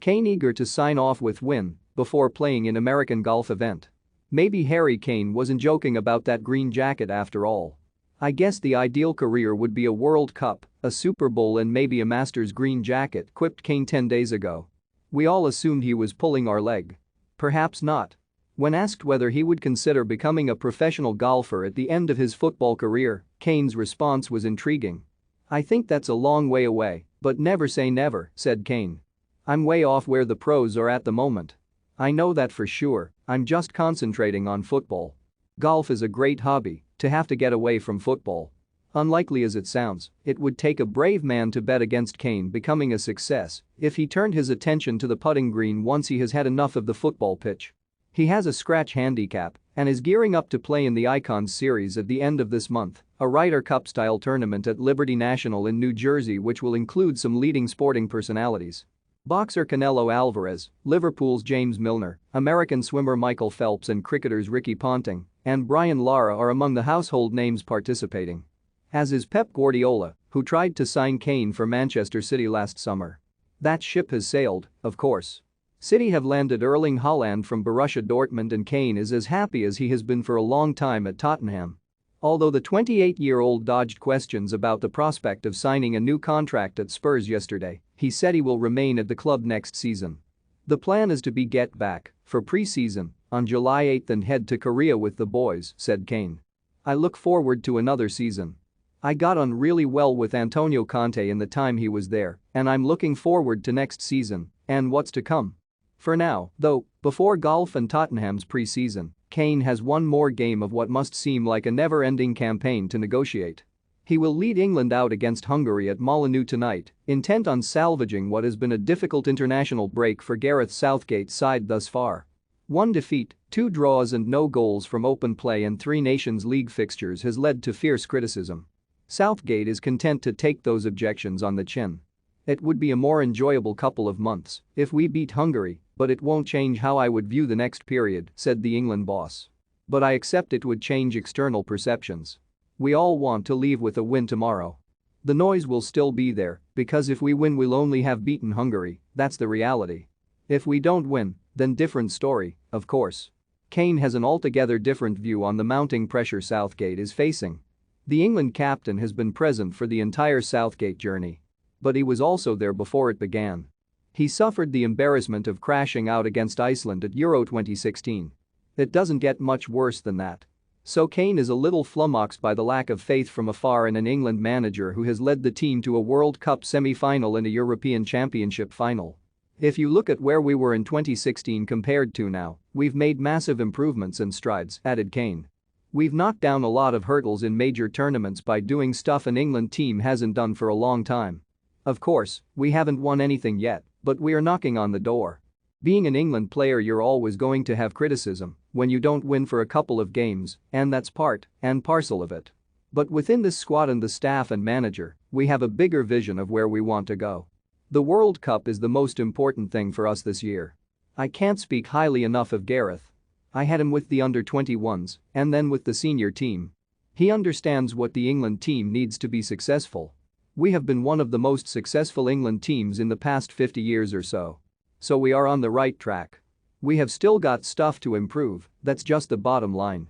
Kane eager to sign off with Win before playing in American golf event. Maybe Harry Kane wasn't joking about that green jacket after all. I guess the ideal career would be a World Cup, a Super Bowl and maybe a Masters green jacket, quipped Kane 10 days ago. We all assumed he was pulling our leg. Perhaps not. When asked whether he would consider becoming a professional golfer at the end of his football career, Kane's response was intriguing. "I think that's a long way away, but never say never," said Kane. "I'm way off where the pros are at the moment. I know that for sure, I'm just concentrating on football. Golf is a great hobby, to have to get away from football." Unlikely as it sounds, it would take a brave man to bet against Kane becoming a success if he turned his attention to the putting green once he has had enough of the football pitch. He has a scratch handicap and is gearing up to play in the Icons Series at the end of this month, a Ryder Cup-style tournament at Liberty National in New Jersey which will include some leading sporting personalities. Boxer Canelo Alvarez, Liverpool's James Milner, American swimmer Michael Phelps and cricketers Ricky Ponting and Brian Lara are among the household names participating. As is Pep Guardiola, who tried to sign Kane for Manchester City last summer. That ship has sailed, of course. City have landed Erling Haaland from Borussia Dortmund and Kane is as happy as he has been for a long time at Tottenham. Although the 28-year-old dodged questions about the prospect of signing a new contract at Spurs yesterday, he said he will remain at the club next season. The plan is to get back for pre-season on July 8 and head to Korea with the boys, said Kane. "I look forward to another season. I got on really well with Antonio Conte in the time he was there, and I'm looking forward to next season and what's to come." For now, though, before golf and Tottenham's pre-season, Kane has one more game of what must seem like a never-ending campaign to negotiate. He will lead England out against Hungary at Molineux tonight, intent on salvaging what has been a difficult international break for Gareth Southgate's side thus far. 1 defeat, 2 draws and no goals from open play and 3 Nations League fixtures has led to fierce criticism. Southgate is content to take those objections on the chin. "It would be a more enjoyable couple of months if we beat Hungary, but it won't change how I would view the next period," said the England boss. "But I accept it would change external perceptions. We all want to leave with a win tomorrow. The noise will still be there because if we win we'll only have beaten Hungary, that's the reality. If we don't win, then different story, of course." Kane has an altogether different view on the mounting pressure Southgate is facing. The England captain has been present for the entire Southgate journey. But he was also there before it began. He suffered the embarrassment of crashing out against Iceland at Euro 2016. It doesn't get much worse than that. So Kane is a little flummoxed by the lack of faith from afar in an England manager who has led the team to a World Cup semi-final and a European Championship final. "If you look at where we were in 2016 compared to now, we've made massive improvements and strides," added Kane. "We've knocked down a lot of hurdles in major tournaments by doing stuff an England team hasn't done for a long time. Of course, we haven't won anything yet, but we are knocking on the door. Being an England player you're always going to have criticism when you don't win for a couple of games, and that's part and parcel of it. But within this squad and the staff and manager, we have a bigger vision of where we want to go. The World Cup is the most important thing for us this year. I can't speak highly enough of Gareth. I had him with the under-21s and then with the senior team. He understands what the England team needs to be successful. We have been one of the most successful England teams in the past 50 years or so. So we are on the right track. We have still got stuff to improve, that's just the bottom line."